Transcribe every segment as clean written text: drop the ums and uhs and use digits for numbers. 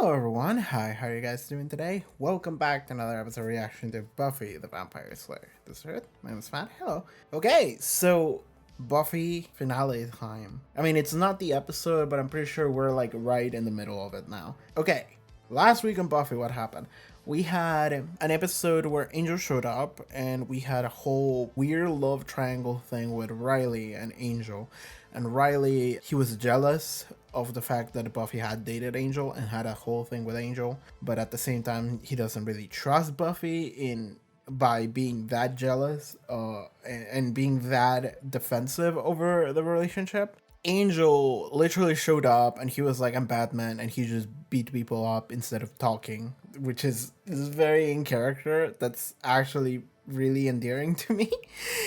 Hello everyone, hi, how are you guys doing today? Welcome back to another episode reaction to Buffy the Vampire Slayer. This is it, my name is Matt, hello. Okay, so Buffy finale time. I mean, it's not the episode, but I'm pretty sure we're like right in the middle of it now. Okay, last week on Buffy, what happened? We had an episode where Angel showed up and we had a whole weird love triangle thing with Riley and Angel. And Riley, he was jealous of the fact that Buffy had dated Angel and had a whole thing with Angel, but at the same time, he doesn't really trust Buffy in by being that jealous and being that defensive over the relationship. Angel literally showed up and he was like, I'm Batman, and he just beat people up instead of talking, which is very in character. That's actually really endearing to me.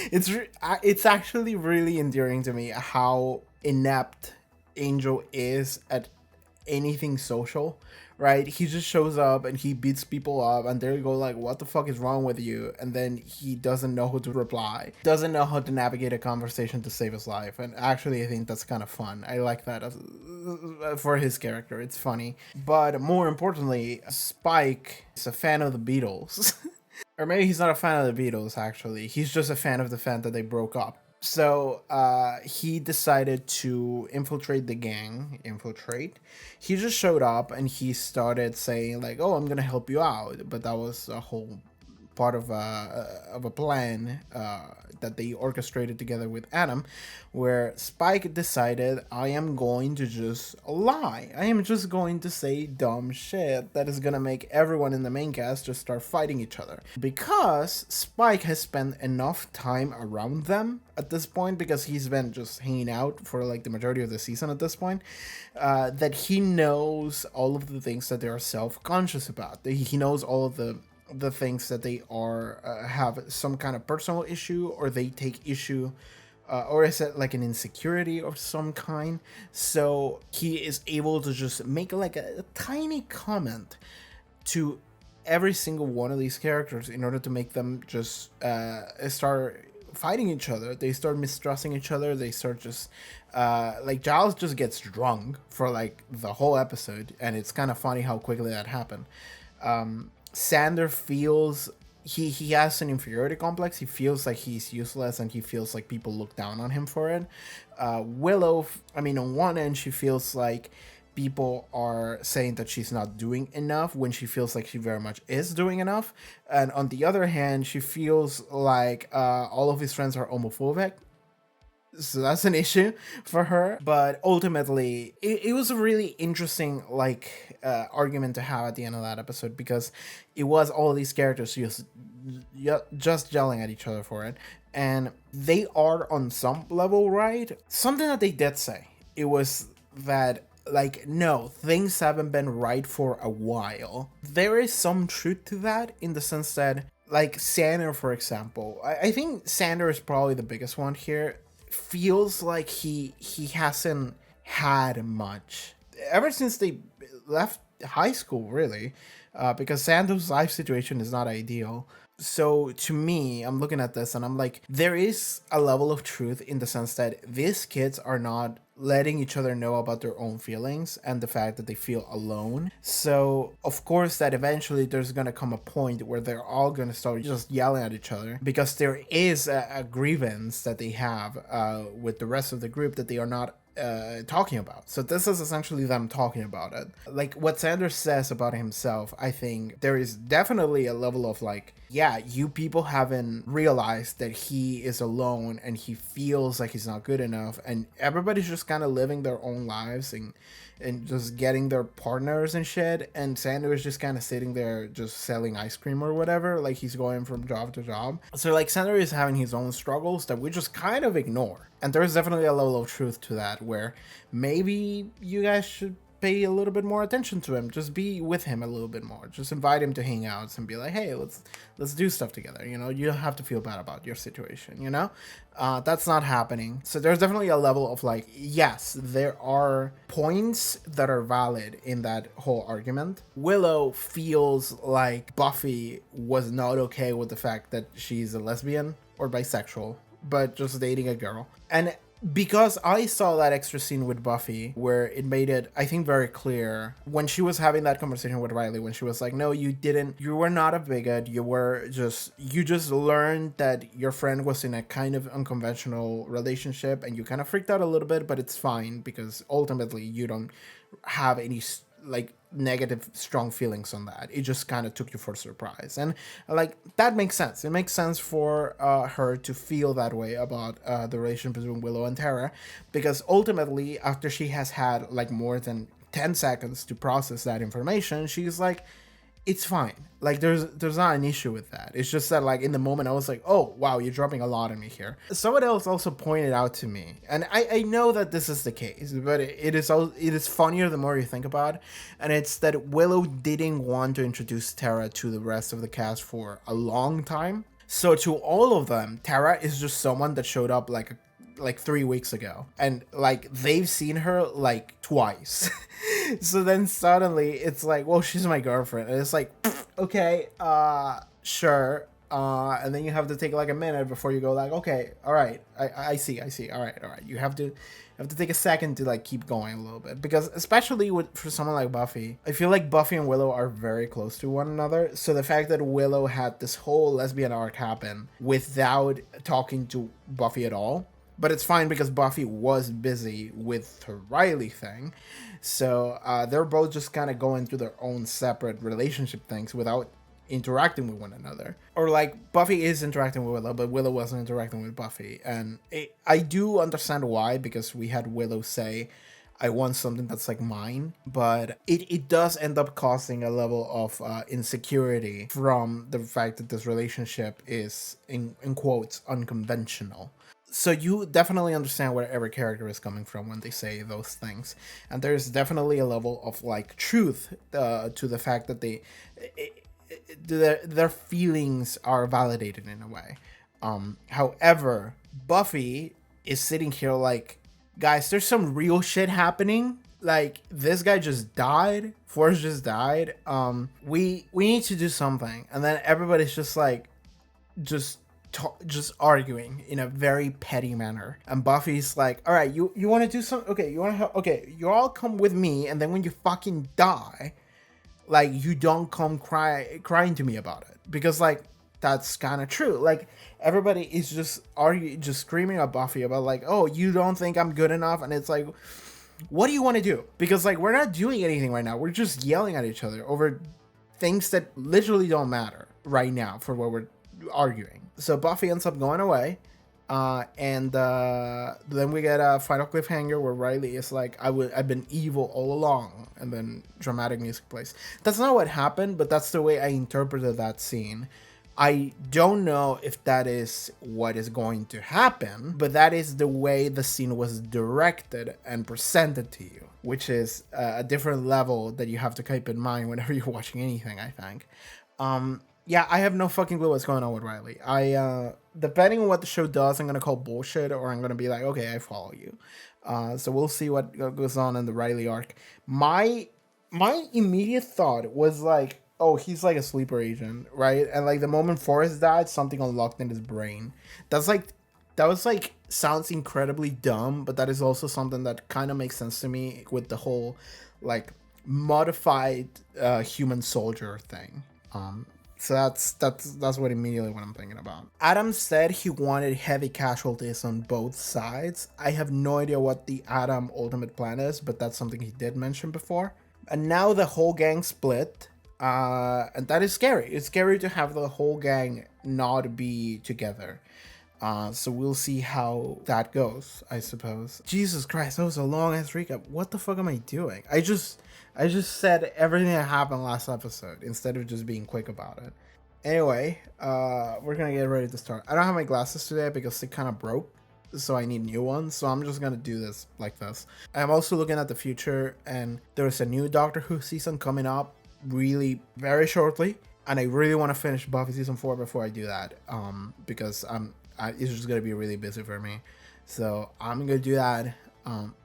It's actually really endearing to me how inept Angel is at anything social, right? He just shows up and he beats people up and they go like, what the fuck is wrong with you? And then he doesn't know how to reply, doesn't know how to navigate a conversation to save his life. And actually I think that's kind of fun. I like that for his character. It's funny. But more importantly, Spike is a fan of the Beatles. Or maybe he's not a fan of the Beatles, actually. He's just a fan of the fact that they broke up. So he decided to infiltrate the gang. He just showed up and he started saying like, "Oh, I'm gonna help you out," but that was a whole part of a plan that they orchestrated together with Adam, where Spike decided, I am going to just lie. I am just going to say dumb shit that is gonna make everyone in the main cast just start fighting each other. Because Spike has spent enough time around them at this point, because he's been just hanging out for like the majority of the season at this point, that he knows all of the things that they are self-conscious about. He knows all of the things that they are have some kind of personal issue, or they take issue, or is it like an insecurity of some kind. So he is able to just make like a tiny comment to every single one of these characters in order to make them just start fighting each other. They start mistrusting each other. They start just like Giles just gets drunk for like the whole episode, and it's kind of funny how quickly that happened. Xander feels he has an inferiority complex. He feels like he's useless and he feels like people look down on him for it. Willow, I mean, on one end, she feels like people are saying that she's not doing enough when she feels like she very much is doing enough. And on the other hand, she feels like all of his friends are homophobic. So that's an issue for her. But ultimately, it was a really interesting argument to have at the end of that episode, because it was all these characters just yelling at each other for it, and they are on some level right. Something that they did say, it was that like, no, things haven't been right for a while. There is some truth to that, in the sense that like Xander, for example, I think Xander is probably the biggest one here. Feels like he hasn't had much ever since they left high school, really, because Sando's life situation is not ideal. So to me, I'm looking at this and I'm like, there is a level of truth in the sense that these kids are not letting each other know about their own feelings and the fact that they feel alone. So of course that eventually there's gonna come a point where they're all gonna start just yelling at each other, because there is a grievance that they have with the rest of the group that they are not talking about. So this is essentially them talking about it. Like what Sanders says about himself, I think there is definitely a level of like, yeah, you people haven't realized that he is alone and he feels like he's not good enough, and everybody's just kind of living their own lives and just getting their partners and shit, and Xander is just kind of sitting there just selling ice cream or whatever, like he's going from job to job. So like Xander is having his own struggles that we just kind of ignore, and there's definitely a level of truth to that, where maybe you guys should pay a little bit more attention to him. Just be with him a little bit more. Just invite him to hangouts and be like, hey, let's do stuff together. You know, you don't have to feel bad about your situation, you know? That's not happening. So there's definitely a level of like, yes, there are points that are valid in that whole argument. Willow feels like Buffy was not okay with the fact that she's a lesbian or bisexual, but just dating a girl. And because I saw that extra scene with Buffy where it made it, I think, very clear when she was having that conversation with Riley, when she was like, no, you were not a bigot. You just learned that your friend was in a kind of unconventional relationship and you kind of freaked out a little bit, but it's fine because ultimately you don't have any like negative strong feelings on that. It just kind of took you for surprise, and like that makes sense. It makes sense for her to feel that way about the relationship between Willow and Tara, because ultimately after she has had like more than 10 seconds to process that information, she's like, it's fine. Like there's not an issue with that. It's just that like in the moment I was like, oh wow, you're dropping a lot on me here. Someone else also pointed out to me, and I know that this is the case, but it is funnier the more you think about it, and it's that Willow didn't want to introduce Tara to the rest of the cast for a long time. So to all of them, Tara is just someone that showed up like 3 weeks ago, and like they've seen her like twice. So then suddenly it's like, well, she's my girlfriend, and it's like, okay, sure. And then you have to take like a minute before you go like, okay, all right, I see, all right. You have to take a second to like keep going a little bit, because especially for someone like Buffy, I feel like Buffy and Willow are very close to one another. So the fact that Willow had this whole lesbian arc happen without talking to Buffy at all, but it's fine because Buffy was busy with her Riley thing. So they're both just kind of going through their own separate relationship things without interacting with one another. Or like Buffy is interacting with Willow, but Willow wasn't interacting with Buffy. And I do understand why, because we had Willow say, I want something that's like mine, but it does end up causing a level of insecurity from the fact that this relationship is, in quotes, unconventional. So you definitely understand where every character is coming from when they say those things, and there's definitely a level of like truth to the fact that their feelings are validated in a way. However, Buffy is sitting here like, guys, there's some real shit happening. Like, this guy just died. Forrest just died. We need to do something. And then everybody's just like, just arguing in a very petty manner. And Buffy's like, all right, you want to do something? Okay, you want to help? Okay, you all come with me. And then when you fucking die, like, you don't come crying to me about it. Because, like, that's kind of true. Like, everybody is just screaming at Buffy about like, oh, you don't think I'm good enough? And it's like, what do you want to do? Because like, we're not doing anything right now. We're just yelling at each other over things that literally don't matter right now for what we're arguing. So Buffy ends up going away. And then we get a final cliffhanger where Riley is like, I've been evil all along, and then dramatic music plays. That's not what happened, but that's the way I interpreted that scene. I don't know if that is what is going to happen, but that is the way the scene was directed and presented to you, which is a different level that you have to keep in mind whenever you're watching anything, I think. Yeah, I have no fucking clue what's going on with Riley. Depending on what the show does, I'm going to call bullshit, or I'm going to be like, okay, I follow you. So we'll see what goes on in the Riley arc. My immediate thought was like, oh, he's like a sleeper agent, right? And like the moment Forrest died, something unlocked in his brain. That was like, sounds incredibly dumb, but that is also something that kind of makes sense to me with the whole like modified human soldier thing. So that's what immediately what I'm thinking about. Adam said he wanted heavy casualties on both sides. I have no idea what the Adam ultimate plan is, but that's something he did mention before. And now the whole gang split, and that is scary. It's scary to have the whole gang not be together. So we'll see how that goes, I suppose. Jesus Christ, that was a long ass recap. What the fuck am I doing? I just said everything that happened last episode instead of just being quick about it. Anyway, we're gonna get ready to start. I don't have my glasses today because they kind of broke, so I need new ones. So I'm just gonna do this like this. I'm also looking at the future, and there's a new Doctor Who season coming up really very shortly, and I really want to finish Buffy season 4 before I do that. Because it's just gonna be really busy for me. So I'm gonna do that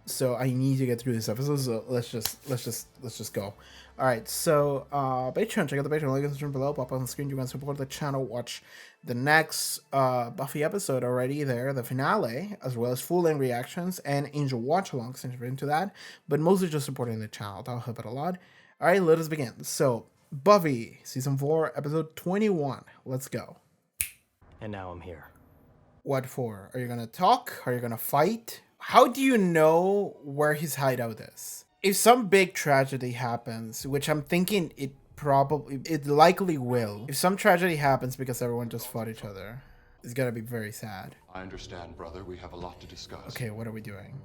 So I need to get through this episode. So let's just go. All right. So Patreon, check out the Patreon link in the description below. Pop on the screen. You can support the channel. Watch the next Buffy episode already there, the finale, as well as full-length reactions and Angel watch-alongs since we're into that. But mostly just supporting the channel. That'll help it a lot. All right, let us begin. So Buffy season 4, episode 21. Let's go. And now I'm here. What for? Are you gonna talk? Are you gonna fight? How do you know where his hideout is? If some big tragedy happens, which I'm thinking it likely will. If some tragedy happens because everyone just fought each other, it's gonna be very sad. I understand, brother. We have a lot to discuss. Okay, what are we doing?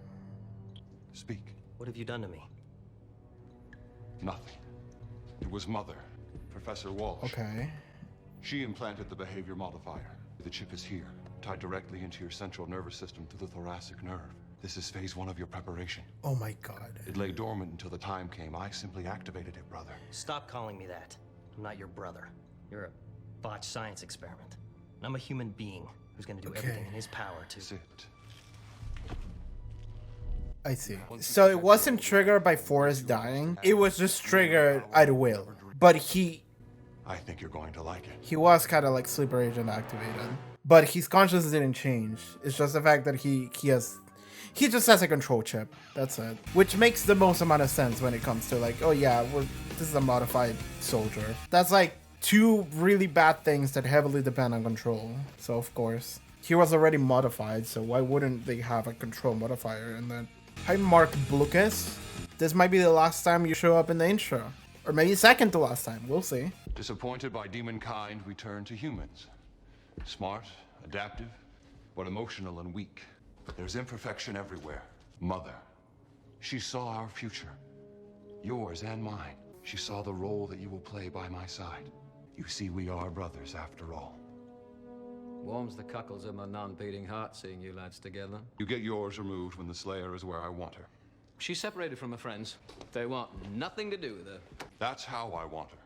Speak. What have you done to me? Nothing. It was Mother, Professor Walsh. Okay. She implanted the behavior modifier. The chip is here, tied directly into your central nervous system through the thoracic nerve. This is phase 1 of your preparation. Oh my god. It lay dormant until the time came. I simply activated it, brother. Stop calling me that. I'm not your brother. You're a botched science experiment. And I'm a human being who's gonna do everything in his power to... Sit. I see. So it wasn't triggered by Forrest dying. It was just triggered at will. But I think you're going to like it. he was kind of like sleeper agent activated. But his consciousness didn't change. It's just the fact that he just has a control chip. That's it. Which makes the most amount of sense when it comes to like, oh yeah, this is a modified soldier. That's like two really bad things that heavily depend on control. So of course, he was already modified, so why wouldn't they have a control modifier in that? Hi, Mark Blucas. This might be the last time you show up in the intro. Or maybe second to last time. We'll see. Disappointed by demon kind, we turn to humans. Smart, adaptive, but emotional and weak. There's imperfection everywhere. Mother. She saw our future. Yours and mine. She saw the role that you will play by my side. You see, we are brothers after all. Warms the cockles of my non-beating heart seeing you lads together. You get yours removed when the Slayer is where I want her. She's separated from her friends. They want nothing to do with her. That's how I want her.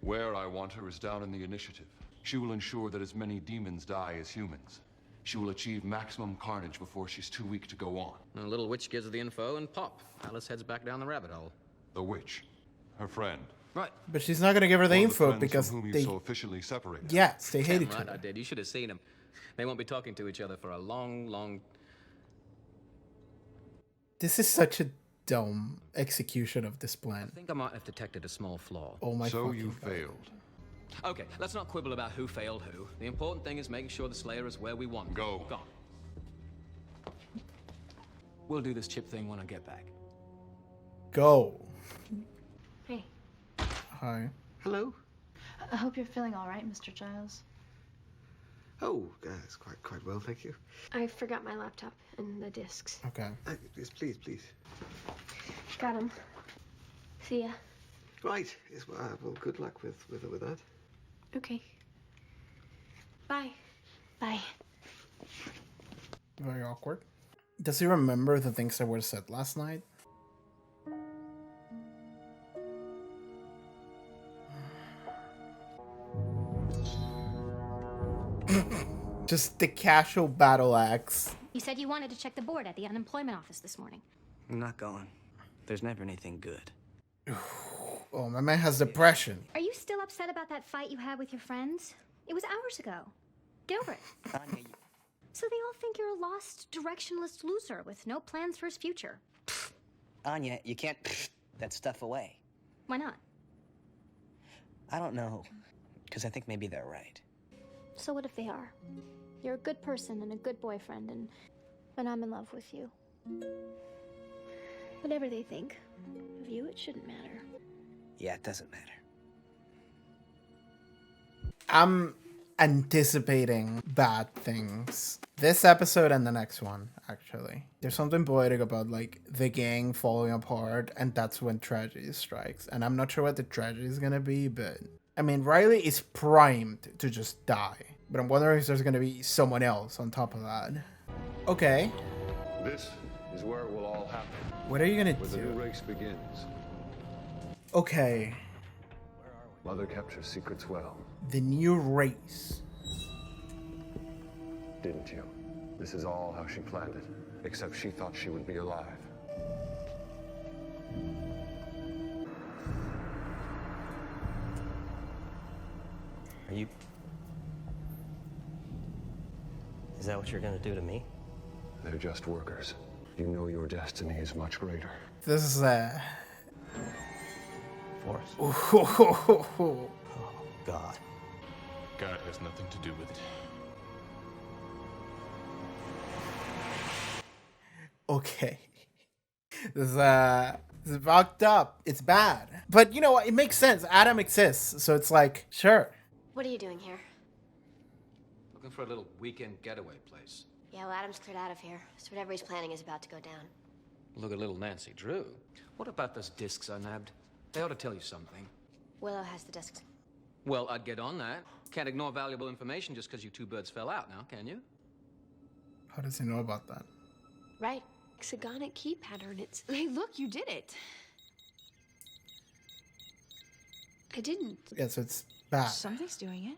Where I want her is down in the initiative. She will ensure that as many demons die as humans. She will achieve maximum carnage before she's too weak to go on. And the little witch gives her the info and pop. Alice heads back down the rabbit hole. The witch. Her friend. Right. But she's not gonna give her the One of info friends because from whom they, you so efficiently separated. yes, they hate Damn each right I other. did. You should have seen them. They won't be talking to each other for a long... This is such a dumb execution of this plan. I think I might have detected a small flaw. Oh my So fucking you God. failed. Okay, let's not quibble about who failed who. The important thing is making sure the Slayer is where we want him. Go. Gone. We'll do this chip thing when I get back. Go. Hey, Hi. Hello. I hope you're feeling all right, Mr. Giles. Oh, it's quite well, thank you. I forgot my laptop and the discs. Okay. Yes, please. Got them. See ya. Right. Yes, well, good luck with that. Okay. Bye. Bye. Very awkward. Does he remember the things that were said last night? Just the casual battle axe. You said you wanted to check the board at the unemployment office this morning. I'm not going. There's never anything good. Oh, my man has depression. Are you still upset about that fight you had with your friends? It was hours ago. Get over it. Anya, So they all think you're a lost, directionless loser with no plans for his future. Anya, you can't that stuff away. Why not? I don't know, because I think maybe they're right. So what if they are? You're a good person and a good boyfriend, and I'm in love with you. Whatever they think of you, it shouldn't matter. Yeah, it doesn't matter. I'm anticipating bad things. This episode and the next one, actually. There's something poetic about, like, the gang falling apart, and that's when tragedy strikes. And I'm not sure what the tragedy is gonna be, but... I mean, Riley is primed to just die. But I'm wondering if there's gonna be someone else on top of that. Okay. This is where it will all happen. What are you gonna Where the new do? race begins. Okay. Mother kept her secrets well, The new race. didn't you? This is all how she planned it. Except she thought she would be alive. Are you... Is that what you're gonna do to me? They're just workers. You know your destiny is much greater. This is Force. Oh God. God has nothing to do with it. okay. This is fucked up. It's bad. But you know what? It makes sense. Adam exists, so it's like, sure. What are you doing here? Looking for a little weekend getaway place. Yeah, well, Adam's cleared out of here, so whatever he's planning is about to go down. Look at little Nancy Drew. What about those discs I nabbed? They ought to tell you something. Willow has the discs. Well, I'd get on that. Can't ignore valuable information just because you two birds fell out now, can you? How does he know about that? Right. Hexagonic key pattern. It's... Hey, look, you did it. I didn't. Yeah, so it's bad. Something's doing it.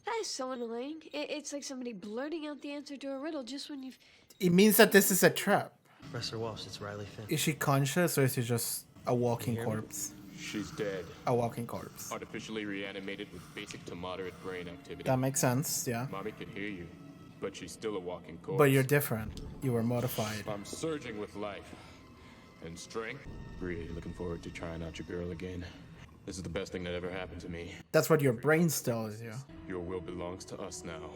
That is so annoying. It's like somebody blurting out the answer to a riddle just when you've... It means that this is a trap. Professor Walsh, it's Riley Finn. Is she conscious or is she just a walking hear me? corpse? She's dead. A walking corpse. Artificially reanimated with basic to moderate brain activity. That makes sense, yeah. Mommy could hear you, but she's still a walking corpse. But you're different. You were modified. I'm surging with life and strength. Really looking forward to trying out your girl again. This is the best thing that ever happened to me. That's what your brain tells you. Your will belongs to us now.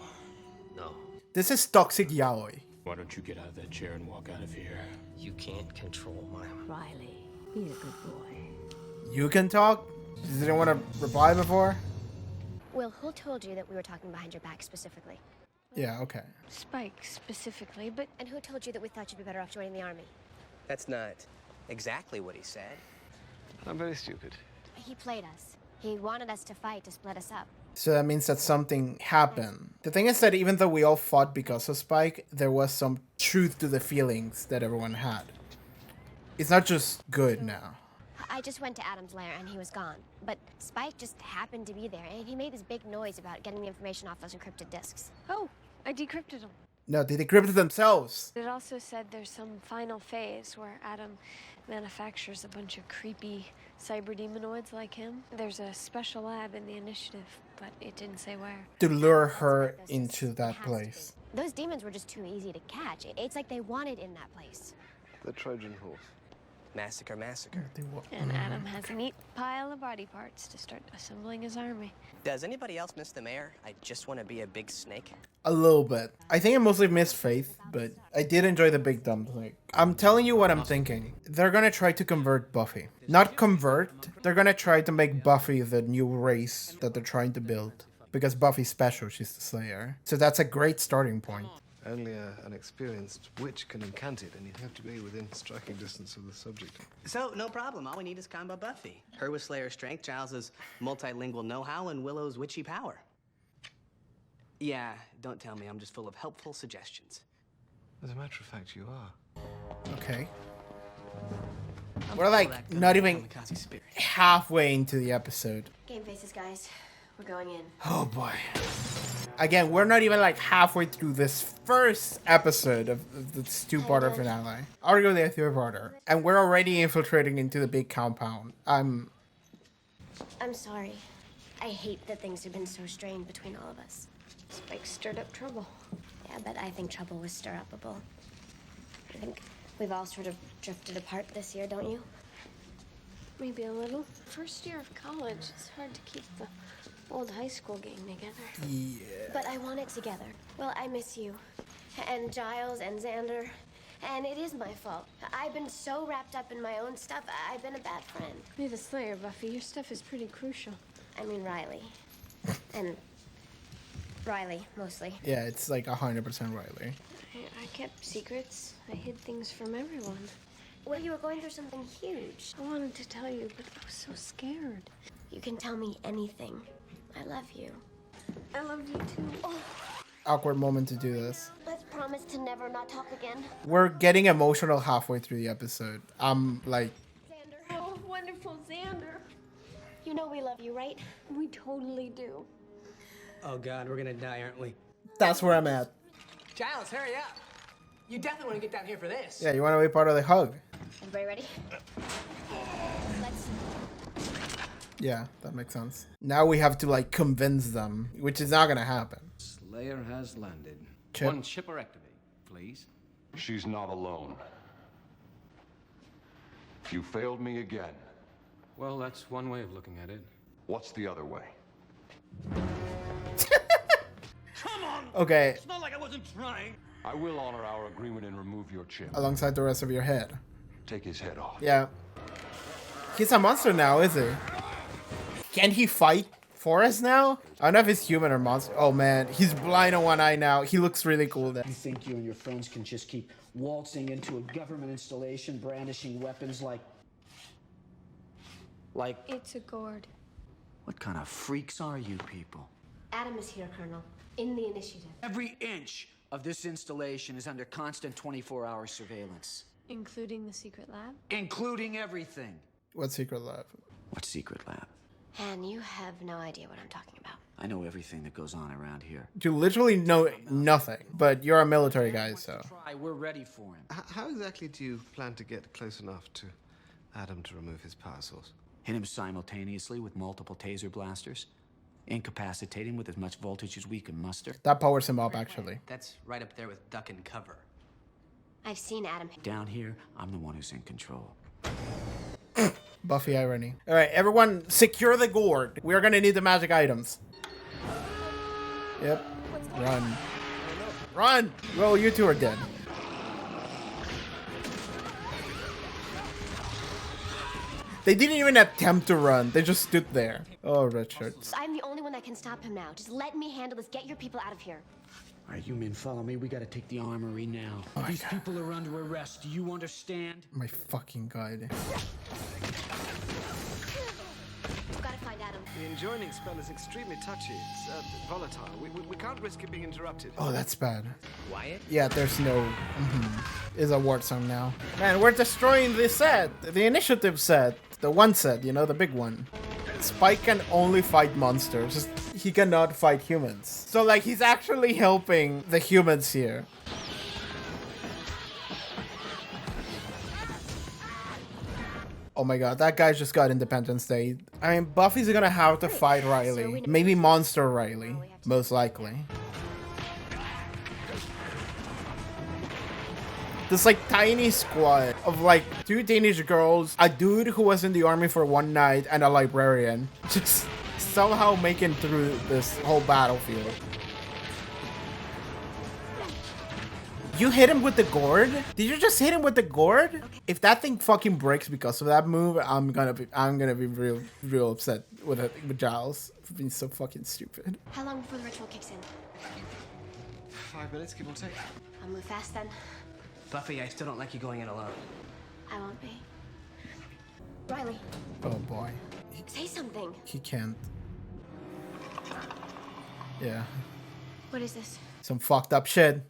No, This is toxic yaoi. Why don't you get out of that chair and walk out of here? you can't control my... Riley, be a good boy. You can talk? You didn't want to reply before? Will, who told you that we were talking behind your back specifically? Yeah, okay. Spike specifically, but... And who told you that we thought you'd be better off joining the army? That's not exactly what he said. I'm very stupid. He played us. He wanted us to fight to split us up. So that means that something happened. The thing is that even though we all fought because of Spike, there was some truth to the feelings that everyone had. It's not just good now. I just went to Adam's lair and he was gone. But Spike just happened to be there and he made this big noise about getting the information off those encrypted discs. Oh, I decrypted them. No, they decrypted themselves. It also said there's some final phase where Adam manufactures a bunch of creepy cyber demonoids like him. There's a special lab in the initiative, but it didn't say where. To lure her into that place. Those demons were just too easy to catch. It's like they wanted in that place. The Trojan horse. Massacre, massacre. And Adam has a neat pile of body parts to start assembling his army. Does anybody else miss the mayor? I just want to be a big snake. A little bit. I think I mostly missed Faith, but I did enjoy the big dumb thing. I'm telling you what I'm thinking. They're gonna try to convert Buffy. Not convert, they're gonna try to make Buffy the new race that they're trying to build. Because Buffy's special, she's the Slayer. So that's a great starting point. Only an experienced witch can incant it, and you'd have to be within striking distance of the subject. So, no problem. All we need is combo Buffy. Her with Slayer strength, Giles's multilingual know-how, and Willow's witchy power. Yeah, don't tell me. I'm just full of helpful suggestions. As a matter of fact, you are. Okay. We're like not even halfway into the episode. Game faces, guys. We're going in. Oh boy. Again, we're not even like halfway through this first episode of this two-parter finale. Argo the three-parter. And we're already infiltrating into the big compound. I'm sorry. I hate that things have been so strained between all of us. Spike stirred up trouble. Yeah, but I think trouble was stir-upable. I think we've all sort of drifted apart this year, don't you? Maybe a little. First year of college, it's hard to keep the old high school gang together. Yeah. But I want it together. Well, I miss you. And Giles and Xander. And it is my fault. I've been so wrapped up in my own stuff, I've been a bad friend. Be the Slayer, Buffy. Your stuff is pretty crucial. I mean, Riley. And Riley, mostly. Yeah, it's like 100% Riley. I kept secrets. I hid things from everyone. Well, you were going through something huge. I wanted to tell you, but I was so scared. You can tell me anything. I love you. I love you too. Oh, Awkward moment to do this. let's promise to never not talk again. We're getting emotional halfway through the episode. I'm like... Xander. Oh, wonderful Xander. You know we love you, right? We totally do. Oh, God, we're gonna die, aren't we? That's where I'm at. Giles, hurry up! You definitely want to get down here for this. Yeah, you want to be part of the hug. Everybody ready? Let's... Yeah, that makes sense. Now we have to like convince them, which is not gonna happen. Slayer has landed. Chip. One shipperectomy, please. She's not alone. You failed me again. Well, that's one way of looking at it. What's the other way? Come on! Okay, It's not like I wasn't trying. I will honor our agreement and remove your chip. alongside the rest of your head. Take his head off. Yeah. He's a monster now, is he? Can he fight for us now? I don't know if he's human or monster. Oh man, he's blind on one eye now. He looks really cool there. You think you and your friends can just keep waltzing into a government installation, brandishing weapons like... It's a gourd. What kind of freaks are you people? Adam is here, Colonel. In the initiative. Every inch of this installation is under constant 24-hour surveillance. Including the secret lab? Including everything. What secret lab? What secret lab? And you have no idea what I'm talking about. I know everything that goes on around here. You literally know nothing, but you're a military guy, so. We're ready for him. How exactly do you plan to get close enough to Adam to remove his power source? Hit him simultaneously with multiple taser blasters. Incapacitate him with as much voltage as we can muster. That powers him up, actually. That's right up there with duck and cover. I've seen Adam. Down here, I'm the one who's in control. Buffy irony. All right, everyone, secure the gourd. We're gonna need the magic items. Yep. Run. Run! Well, you two are dead. They didn't even attempt to run. They just stood there. Oh, Richard. I'm the only one that can stop him now. Just let me handle this. Get your people out of here. All right, you men follow me. We gotta take the armory now. These people are under arrest. Do you understand? My fucking god. Gotta find Adam. The enjoining spell is extremely touchy. It's volatile. We can't risk it being interrupted. Oh, that's bad. Wyatt? Yeah, there's no... Is a word song now. Man, we're destroying the set. The initiative set. The one set, you know, the big one. Spike can only fight monsters. He cannot fight humans. So, like, he's actually helping the humans here. Oh my god, that guy just got Independence Day. I mean, Buffy's gonna have to fight Riley. Maybe Monster Riley, most likely. This like tiny squad of like 2 teenage girls, a dude who was in the army for 1 night, and a librarian. Just somehow making through this whole battlefield. You hit him with the gourd? Did you just hit him with the gourd? Okay. If that thing fucking breaks because of that move, I'm gonna be real upset with Giles for being so fucking stupid. How long before the ritual kicks in? 5 minutes, give or take. I'll move fast then. Buffy, I still don't like you going in alone. I won't be. Riley. Oh boy. Say something. He can't. Yeah. What is this? Some fucked up shit.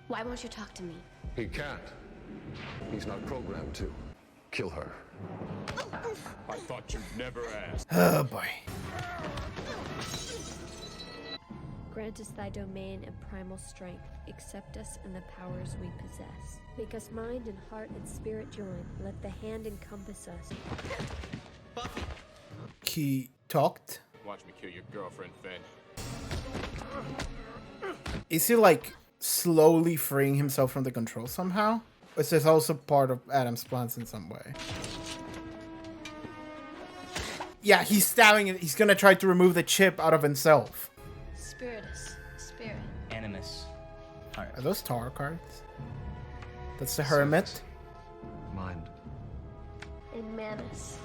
Why won't you talk to me? He can't. He's not programmed to. Kill her. I thought you'd never ask. Oh boy. Grant us thy domain and primal strength. Accept us and the powers we possess. Make us mind and heart and spirit join. Let the hand encompass us. Buffy! He talked? Watch me kill your girlfriend, Finn. Is he like slowly freeing himself from the control somehow? Or is this also part of Adam's plans in some way? Yeah, he's stabbing it. He's gonna try to remove the chip out of himself. Spiritus. Spirit. Animus. Heart. Are those tarot cards? That's the Hermit. Mind. And Manus.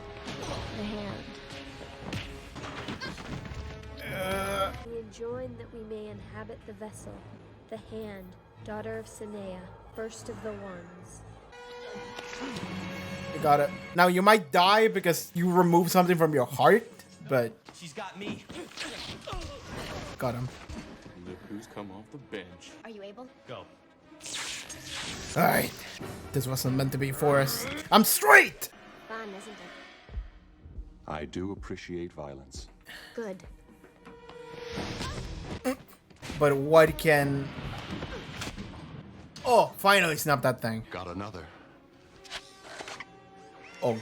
The hand. We enjoin that we may inhabit the vessel. The hand, daughter of Sinea, first of the ones. You got it. Now you might die because you remove something from your heart, but She's got me. got him. Look who's come off the bench. Are you able? Go. All right, this wasn't meant to be for us. I'm straight. Fun, isn't it? I do appreciate violence. Good. But what can Oh, finally snapped that thing. Got another. Oh.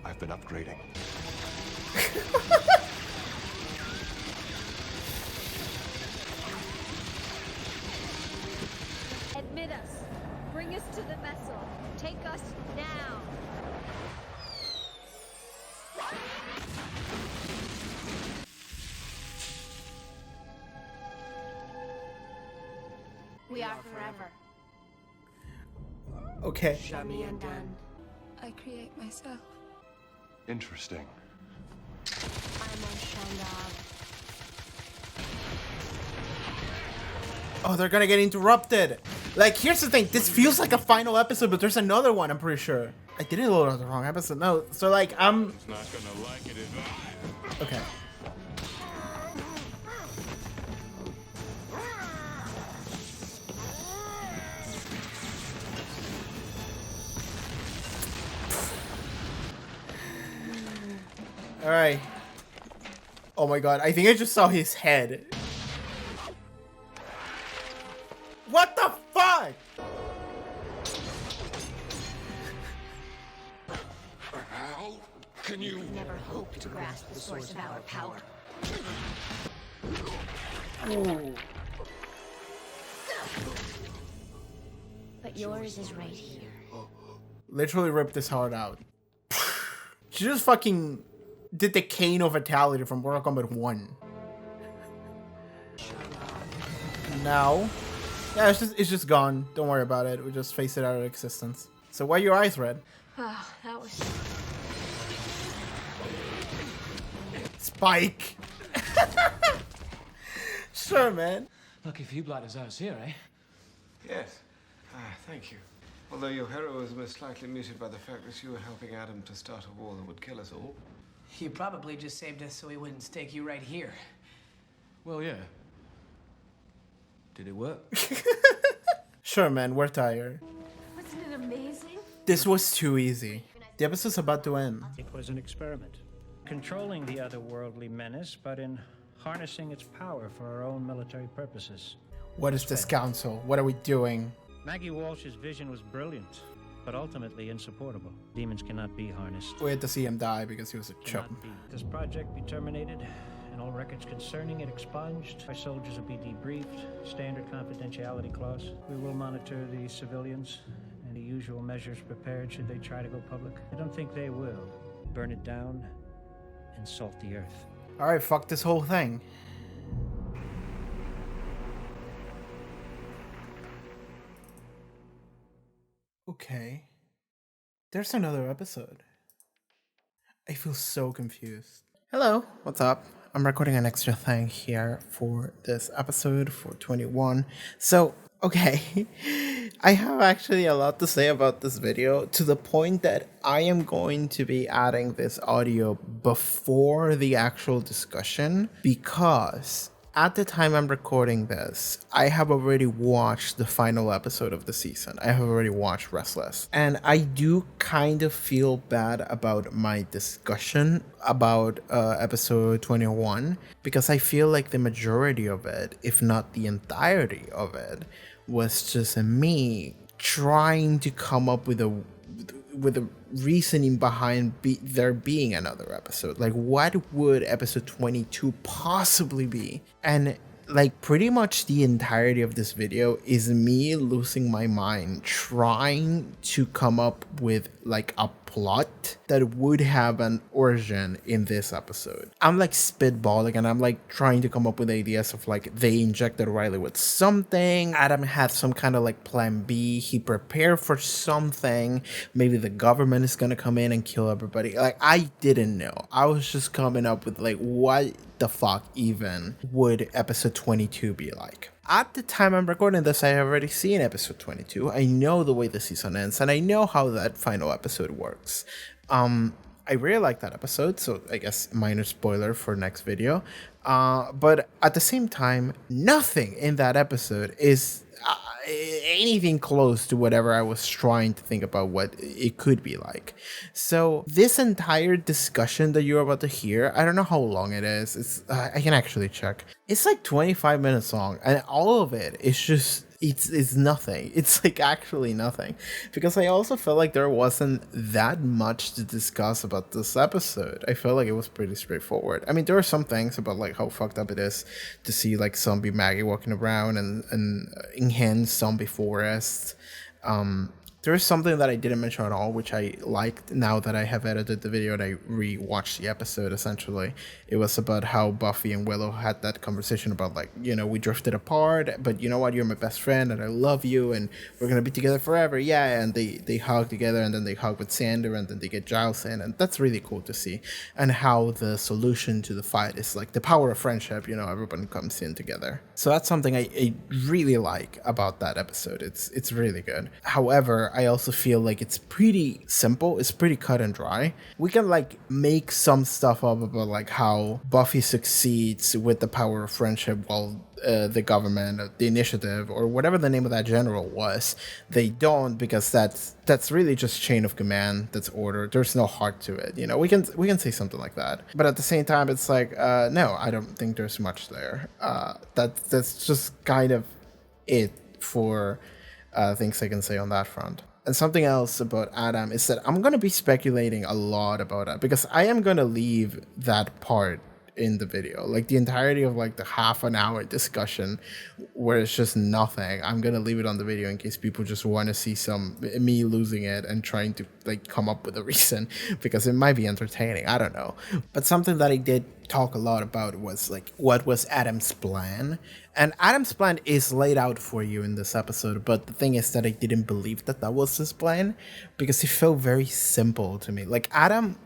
I've been upgrading. Admit us. Bring us to the vessel. Take us now. We are forever. Okay. Shut me undone. I create myself. Interesting. I'm on Shandog. Oh, they're gonna get interrupted. Like, here's the thing. This feels like a final episode, but there's another one, I'm pretty sure. I didn't load on the wrong episode. No, so like, I'm... It's not gonna like it if I... Okay. All right. Oh my god, I think I just saw his head. What the fuck? How can you... Never hope to grasp the source of our power. But yours is right here. Literally ripped his heart out. She just fucking did the Kane of Fatality from Mortal Kombat 1. Now, yeah, it's just gone. Don't worry about it. We just face it out of existence. So why are your eyes red? Oh, that was... Spike. Sure, man. Lucky few blighters ours here, eh? Yes. Thank you. Although your heroism is slightly muted by the fact that you were helping Adam to start a war that would kill us all. You probably just saved us so we wouldn't stake you right here. Well, yeah. Did it work? Sure, man. We're tired. Wasn't it amazing? This was too easy. The episode's about to end. It was an experiment. Controlling the otherworldly menace, but in harnessing its power for our own military purposes. What is this council? What are we doing? Maggie Walsh's vision was brilliant, but ultimately insupportable. Demons cannot be harnessed. We had to see him die because he was a chump. Cannot be. This project be terminated, and all records concerning it expunged. Our soldiers will be debriefed. Standard confidentiality clause. We will monitor the civilians and the usual measures prepared should they try to go public. I don't think they will. Burn it down and salt the earth. Alright, fuck this whole thing. Okay. There's another episode. I feel so confused. Hello, what's up? I'm recording an extra thing here for this episode for 21. So, okay. I have actually a lot to say about this video, to the point that I am going to be adding this audio before the actual discussion, because at the time I'm recording this, I have already watched the final episode of the season. I have already watched Restless. And I do kind of feel bad about my discussion about episode 21, because I feel like the majority of it, if not the entirety of it, was just me trying to come up with a reasoning behind there being another episode. Like, what would episode 22 possibly be? And like, pretty much the entirety of this video is me losing my mind trying to come up with like a plot that would have an origin in this episode. I'm like spitballing, and I'm like trying to come up with ideas of like, they injected Riley with something, Adam had some kind of like plan B, he prepared for something, maybe the government is gonna come in and kill everybody. Like, I didn't know. I was just coming up with like, what the fuck even would episode 22 be like? At the time I'm recording this, I have already seen episode 22. I know the way the season ends, and I know how that final episode works. I really like that episode, so I guess minor spoiler for next video. But at the same time, nothing in that episode is anything close to whatever I was trying to think about what it could be like. So this entire discussion that you're about to hear, I don't know how long it is. It's I can actually check. It's like 25 minutes long, and all of it is just it's nothing. It's like actually nothing, because I also felt like there wasn't that much to discuss about this episode. I felt like it was pretty straightforward. I mean, there are some things about like how fucked up it is to see like zombie Maggie walking around and enhanced zombie forests. There's something that I didn't mention at all, which I liked now that I have edited the video and I re-watched the episode, essentially. It was about how Buffy and Willow had that conversation about, like, you know, we drifted apart, but you know what, you're my best friend and I love you and we're going to be together forever. Yeah, and they hug together, and then they hug with Xander, and then they get Giles in, and that's really cool to see. And how the solution to the fight is like the power of friendship, you know, everyone comes in together. So that's something I really like about that episode. It's really good. However, I also feel like it's pretty simple. It's pretty cut and dry. We can like make some stuff up about like how Buffy succeeds with the power of friendship while the government, the initiative, or whatever the name of that general was, they don't, because that's really just chain of command. That's order. There's no heart to it. You know, we can say something like that. But at the same time, it's like no, I don't think there's much there. That's just kind of it for things I can say on that front. And something else about Adam is that I'm going to be speculating a lot about it, because I am going to leave that part in the video, like the entirety of like the half an hour discussion where it's just nothing. I'm going to leave it on the video in case people just want to see me losing it and trying to like come up with a reason, because it might be entertaining. I don't know. But something that I did talk a lot about was like, what was Adam's plan? And Adam's plan is laid out for you in this episode, but the thing is that I didn't believe that was his plan, because it felt very simple to me. Like Adam,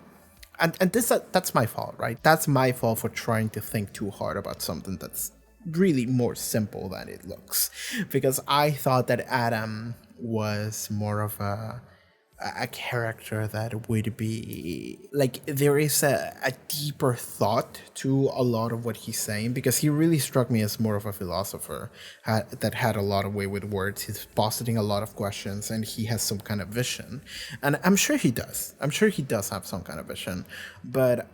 and that's my fault, right? That's my fault for trying to think too hard about something that's really more simple than it looks, because I thought that Adam was more of a character that would be like, there is a deeper thought to a lot of what he's saying, because he really struck me as more of a philosopher that had a lot of way with words. He's positing a lot of questions, and he has some kind of vision, and I'm sure he does have some kind of vision, but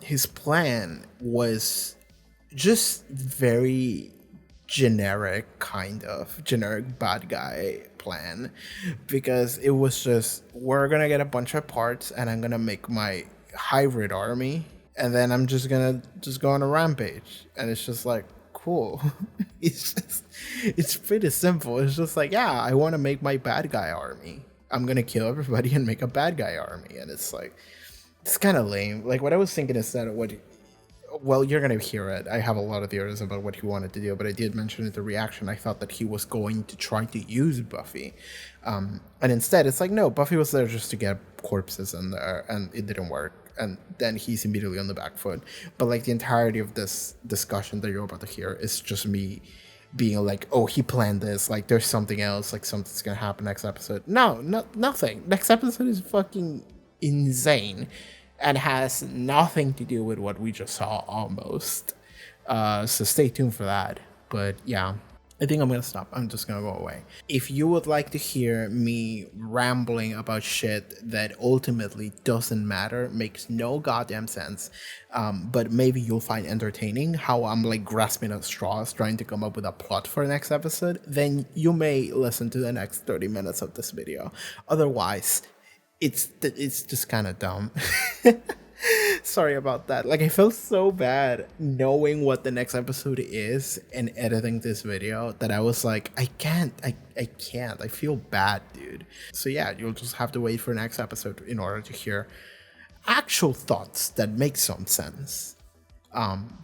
his plan was just very generic bad guy plan, because it was just, we're gonna get a bunch of parts and I'm gonna make my hybrid army, and then I'm just gonna go on a rampage. And it's just like, cool. it's pretty simple. It's just like, yeah, I want to make my bad guy army. I'm gonna kill everybody and make a bad guy army. And it's like, it's kind of lame. Like, what I was thinking is that well, you're going to hear it. I have a lot of theories about what he wanted to do, but I did mention in the reaction, I thought that he was going to try to use Buffy. And instead, it's like, no, Buffy was there just to get corpses in there, and it didn't work. And then he's immediately on the back foot. But like the entirety of this discussion that you're about to hear is just me being like, oh, he planned this. Like, there's something else. Like, something's going to happen next episode. No, nothing. Next episode is fucking insane. And has nothing to do with what we just saw almost. So stay tuned for that. But yeah, I think I'm going to stop. I'm just going to go away. If you would like to hear me rambling about shit that ultimately doesn't matter, makes no goddamn sense, but maybe you'll find entertaining how I'm like grasping at straws trying to come up with a plot for the next episode, then you may listen to the next 30 minutes of this video. Otherwise, it's just kind of dumb. Sorry about that. Like, I felt so bad knowing what the next episode is and editing this video that I was like, I can't. I feel bad, dude. So yeah, you'll just have to wait for next episode in order to hear actual thoughts that make some sense.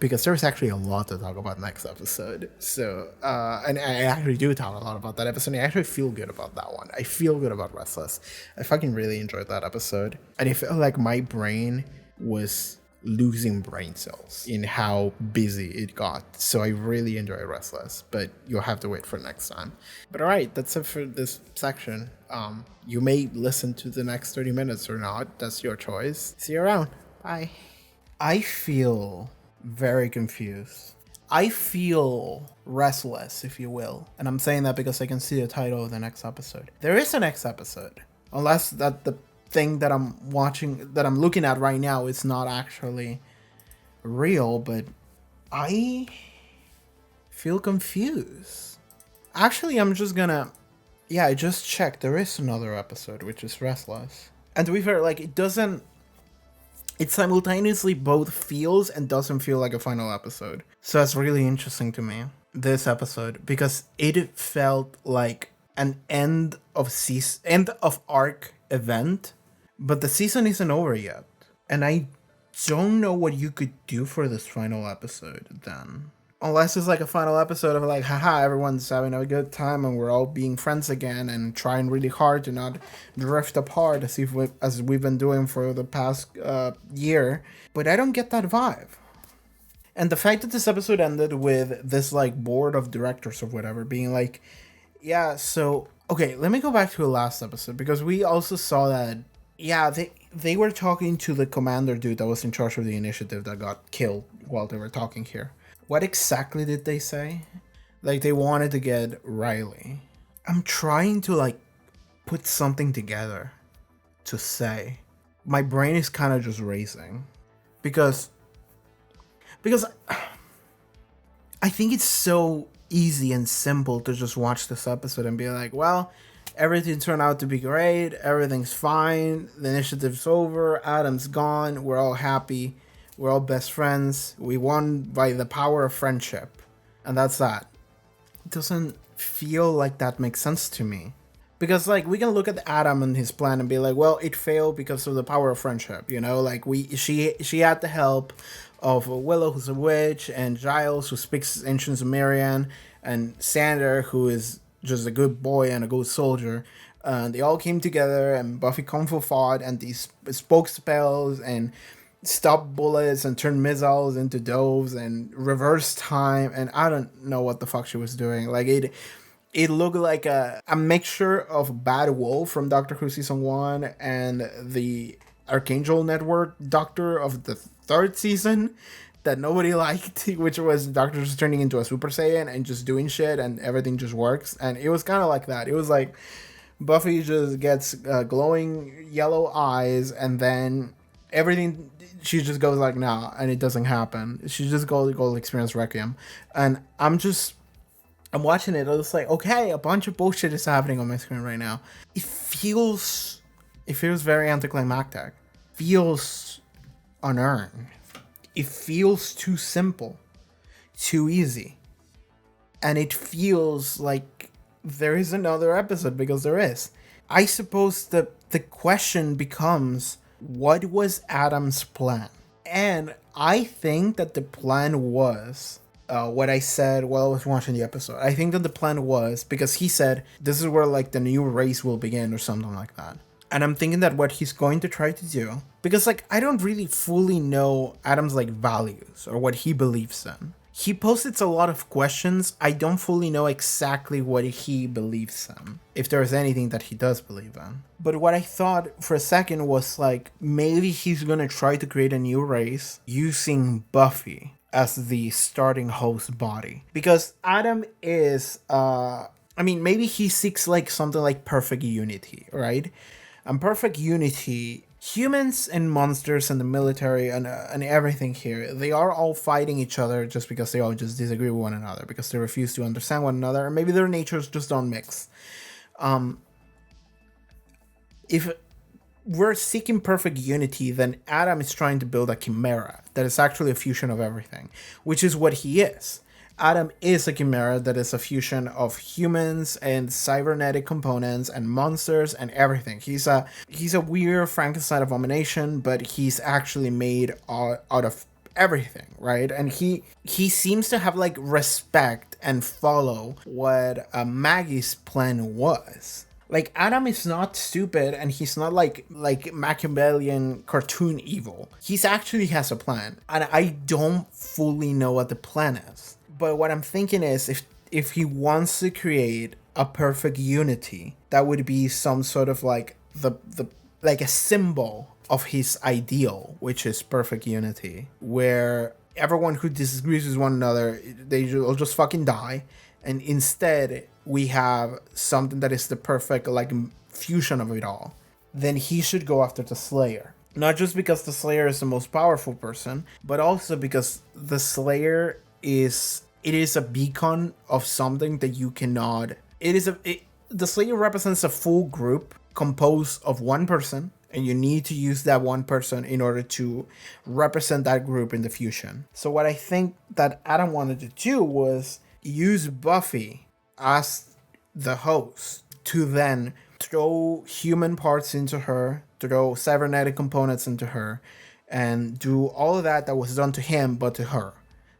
Because there's actually a lot to talk about next episode. So, and I actually do talk a lot about that episode. I actually feel good about that one. I feel good about Restless. I fucking really enjoyed that episode. And I felt like my brain was losing brain cells in how busy it got. So I really enjoy Restless, but you'll have to wait for next time. But all right, that's it for this section. You may listen to the next 30 minutes or not. That's your choice. See you around. Bye. I feel very confused I feel restless, if you will. And I'm saying that because I can see the title of the next episode. There is a next episode. Unless that the thing that I'm watching, that I'm looking at right now is not actually real, but I feel confused. Actually, I'm just gonna... Yeah, I just checked. There is another episode, which is Restless. And to be fair, like, it simultaneously both feels and doesn't feel like a final episode. So that's really interesting to me, this episode, because it felt like an end of arc event, but the season isn't over yet. And I don't know what you could do for this final episode then. Unless it's like a final episode of like, haha, everyone's having a good time and we're all being friends again and trying really hard to not drift apart as we've been doing for the past year. But I don't get that vibe. And the fact that this episode ended with this like board of directors or whatever being like, yeah, so, okay, let me go back to the last episode, because we also saw that, yeah, they were talking to the commander dude that was in charge of the initiative that got killed while they were talking here. What exactly did they say? Like, they wanted to get Riley. I'm trying to, like, put something together to say. My brain is kind of just racing. Because I think it's so easy and simple to just watch this episode and be like, well, everything turned out to be great. Everything's fine. The initiative's over. Adam's gone. We're all happy. We're all best friends. We won by the power of friendship. And that's that. It doesn't feel like that makes sense to me. Because, like, we can look at Adam and his plan and be like, well, it failed because of the power of friendship, you know? Like, she had the help of Willow, who's a witch, and Giles, who speaks ancient Sumerian, and Sander, who is just a good boy and a good soldier. They all came together, and Buffy Kung Fu fought, and these spoke spells, and stop bullets and turn missiles into doves and reverse time, and I don't know what the fuck she was doing. Like, it looked like a mixture of Bad Wolf from Doctor Who Season 1 and the Archangel Network Doctor of the 3rd season that nobody liked, which was Doctor just turning into a Super Saiyan and just doing shit and everything just works. And it was kind of like that. It was like Buffy just gets glowing yellow eyes, and then everything, she just goes like, nah, and it doesn't happen. She just go experience Requiem. And I'm watching it, I was like, okay, a bunch of bullshit is happening on my screen right now. It feels very anticlimactic. Feels unearned. It feels too simple, too easy. And it feels like there is another episode, because there is. I suppose the question becomes, what was Adam's plan? And I think that the plan was what I said while I was watching the episode. I think that the plan was, because he said this is where like the new race will begin or something like that. And I'm thinking that what he's going to try to do, because like I don't really fully know Adam's like values or what he believes in. He posits a lot of questions. I don't fully know exactly what he believes in, if there's anything that he does believe in. But what I thought for a second was like, maybe he's gonna try to create a new race using Buffy as the starting host body. Because Adam is, maybe he seeks like something like perfect unity, right? And perfect unity, humans and monsters and the military and everything here, they are all fighting each other just because they all just disagree with one another, because they refuse to understand one another, and maybe their natures just don't mix. If we're seeking perfect unity, then Adam is trying to build a chimera that is actually a fusion of everything, which is what he is. Adam is a chimera that is a fusion of humans and cybernetic components and monsters and everything. He's a weird Frankenstein abomination, but he's actually made out of everything, right? And he seems to have like respect and follow what Maggie's plan was. Like, Adam is not stupid, and he's not like Machiavellian cartoon evil. He's actually has a plan, and I don't fully know what the plan is. But what I'm thinking is, if he wants to create a perfect unity, that would be some sort of like the like a symbol of his ideal, which is perfect unity, where everyone who disagrees with one another, they will just fucking die. And instead, we have something that is the perfect like fusion of it all. Then he should go after the Slayer. Not just because the Slayer is the most powerful person, but also because the Slayer is a beacon of something that you cannot. The Slayer represents a full group composed of one person, and you need to use that one person in order to represent that group in the fusion. So what I think that Adam wanted to do was use Buffy as the host to then throw human parts into her, throw cybernetic components into her, and do all of that was done to him but to her.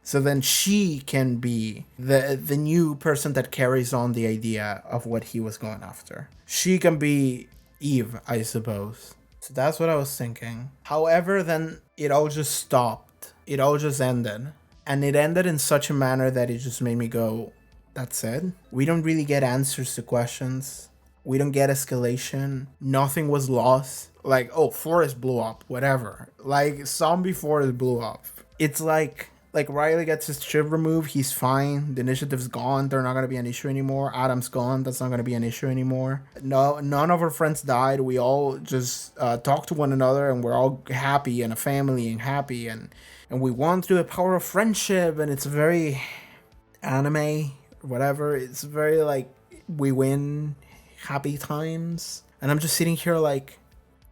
So then she can be the new person that carries on the idea of what he was going after. She can be Eve, I suppose. So that's what I was thinking. However, then it all just stopped. It all just ended. And it ended in such a manner that it just made me go, that's it? We don't really get answers to questions. We don't get escalation. Nothing was lost. Like, oh, forest blew up, whatever. Like, zombie forest blew up. It's like Riley gets his chip removed, he's fine. The initiative's gone, they're not gonna be an issue anymore. Adam's gone, that's not gonna be an issue anymore. No, none of our friends died. We all just talk to one another, and we're all happy and a family and happy, and we won through the power of friendship. And it's very anime, whatever. It's very like we win, happy times. And I'm just sitting here like,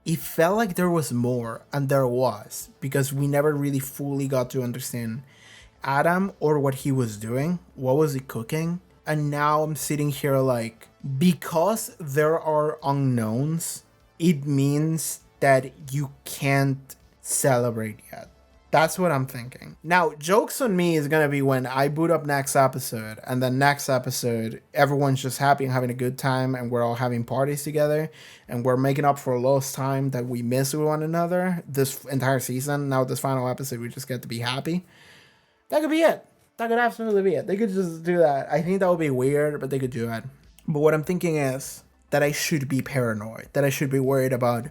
it felt like there was more, and there was, because we never really fully got to understand Adam or what he was doing. What was he cooking? And now I'm sitting here like, because there are unknowns, it means that you can't celebrate yet. That's what I'm thinking. Now, jokes on me is gonna be when I boot up next episode, and then next episode, everyone's just happy and having a good time, and we're all having parties together, and we're making up for lost time that we miss with one another this entire season. Now, this final episode, we just get to be happy. That could be it. That could absolutely be it. They could just do that. I think that would be weird, but they could do it. But what I'm thinking is that I should be paranoid, that I should be worried about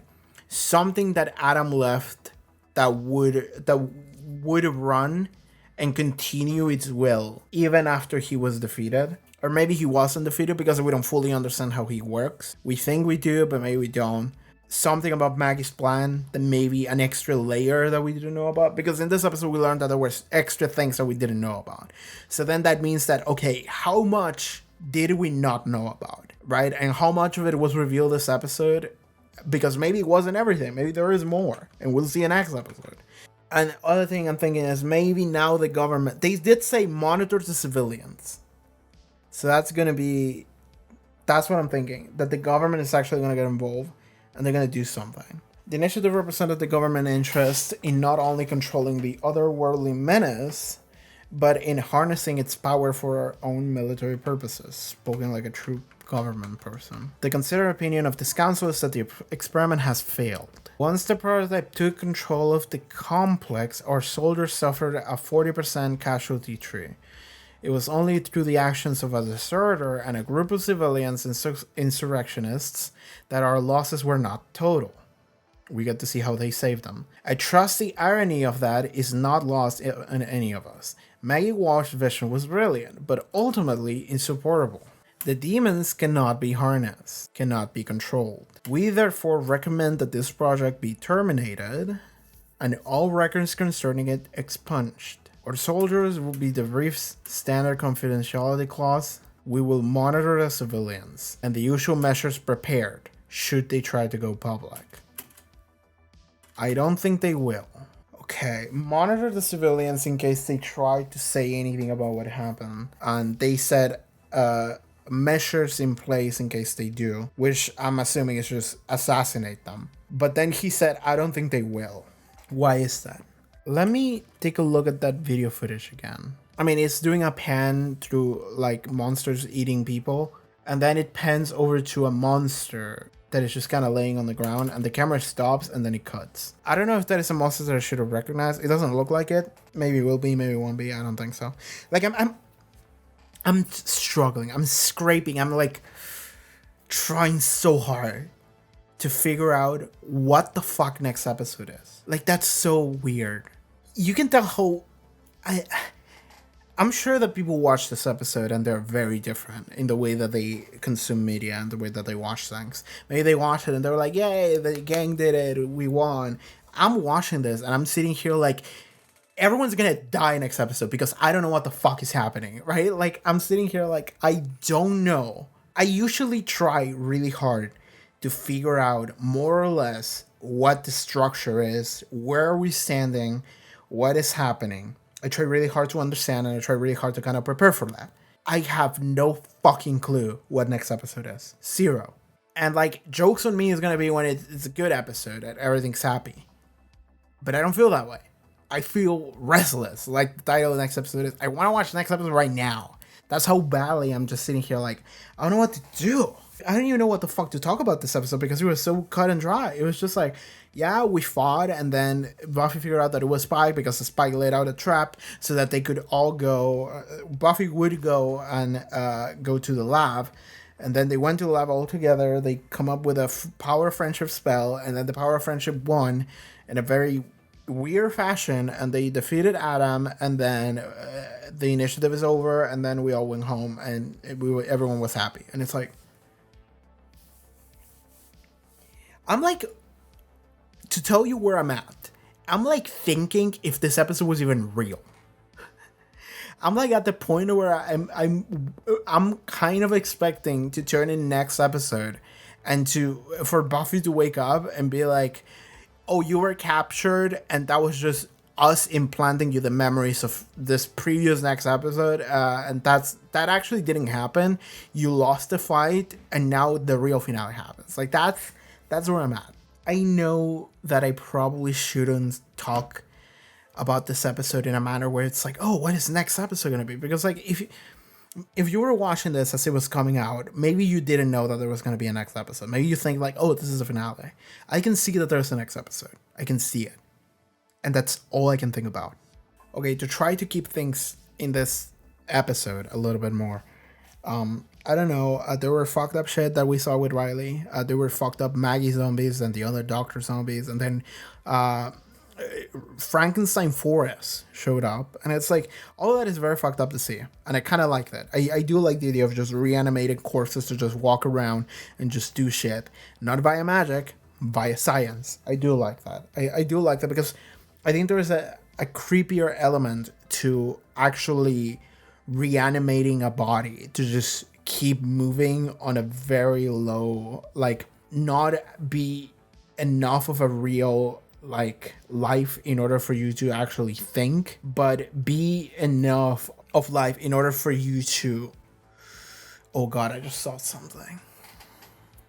something that Adam left that would run and continue its will even after he was defeated. Or maybe he wasn't defeated because we don't fully understand how he works. We think we do, but maybe we don't. Something about Maggie's plan, that maybe an extra layer that we didn't know about. Because in this episode we learned that there was extra things that we didn't know about. So then that means that, okay, how much did we not know about, right? And how much of it was revealed this episode? Because maybe it wasn't everything. Maybe there is more. And we'll see in next episode. And the other thing I'm thinking is maybe now the government... They did say monitor the civilians. So that's going to be... That's what I'm thinking. That the government is actually going to get involved. And they're going to do something. The initiative represented the government interest in not only controlling the otherworldly menace, but in harnessing its power for our own military purposes. Spoken like a true government person. The considered opinion of this council is that the experiment has failed. Once the prototype took control of the complex, our soldiers suffered a 40% casualty tree. It was only through the actions of a deserter and a group of civilians insurrectionists that our losses were not total. We get to see how they saved them. I trust the irony of that is not lost in any of us. Maggie Walsh's vision was brilliant, but ultimately insupportable. The demons cannot be harnessed, cannot be controlled. We therefore recommend that this project be terminated and all records concerning it expunged. Our soldiers will be debriefed standard confidentiality clause. We will monitor the civilians and the usual measures prepared should they try to go public. I don't think they will. Okay, monitor the civilians in case they try to say anything about what happened. And they said measures in place in case they do, which I'm assuming is just assassinate them. But then he said, I don't think they will. Why is that? Let me take a look at that video footage again. I mean, it's doing a pan through like monsters eating people, and then it pans over to a monster that is just kind of laying on the ground, and the camera stops and then it cuts. I don't know if that is a monster that I should have recognized. It doesn't look like it. Maybe it will be, maybe it won't be. I don't think so. Like I'm struggling. I'm scraping. I'm like trying so hard to figure out what the fuck next episode is. Like, that's so weird. You can tell how I'm sure that people watch this episode and they're very different in the way that they consume media and the way that they watch things. Maybe they watch it and they're like, yay, the gang did it, we won. I'm watching this and I'm sitting here like, everyone's gonna die next episode because I don't know what the fuck is happening, right? Like, I'm sitting here like, I don't know. I usually try really hard to figure out more or less what the structure is, where are we standing, what is happening. I try really hard to understand and I try really hard to kind of prepare for that. I have no fucking clue what next episode is. Zero. And like, jokes on me is gonna be when it's a good episode and everything's happy. But I don't feel that way. I feel restless. Like the title of the next episode is, I want to watch the next episode right now. That's how badly I'm just sitting here like, I don't know what to do. I don't even know what the fuck to talk about this episode because it was so cut and dry. It was just like, yeah, we fought and then Buffy figured out that it was Spike because the Spike laid out a trap so that they could all go, Buffy would go and go to the lab. And then they went to the lab all together. They come up with a power of friendship spell and then the power of friendship won in a very weird fashion and they defeated Adam and then the initiative is over and then we all went home and everyone was happy. And it's like, I'm like, to tell you where I'm at, I'm like thinking if this episode was even real. I'm like at the point where I'm kind of expecting to turn in next episode and for Buffy to wake up and be like, oh, you were captured and that was just us implanting you the memories of this previous next episode, and that actually didn't happen. You lost the fight and now the real finale happens. Like that's where I'm at. I know that I probably shouldn't talk about this episode in a manner where it's like, oh, what is the next episode gonna be? Because like if you were watching this as it was coming out, maybe you didn't know that there was gonna be a next episode. Maybe you think like, oh, this is a finale. I can see that there's a next episode. I can see it. And that's all I can think about. Okay, to try to keep things in this episode a little bit more. I don't know, there were fucked up shit that we saw with Riley. There were fucked up Maggie zombies and the other Doctor zombies. And then Frankenstein Forest showed up. And it's like, all that is very fucked up to see. And I kind of like that. I do like the idea of just reanimated corpses to just walk around and just do shit. Not via magic, via science. I do like that. I do like that because I think there is a creepier element to actually reanimating a body to just keep moving on a very low, like not be enough of a real like life in order for you to actually think, but be enough of life in order for you to, oh god, I just saw something.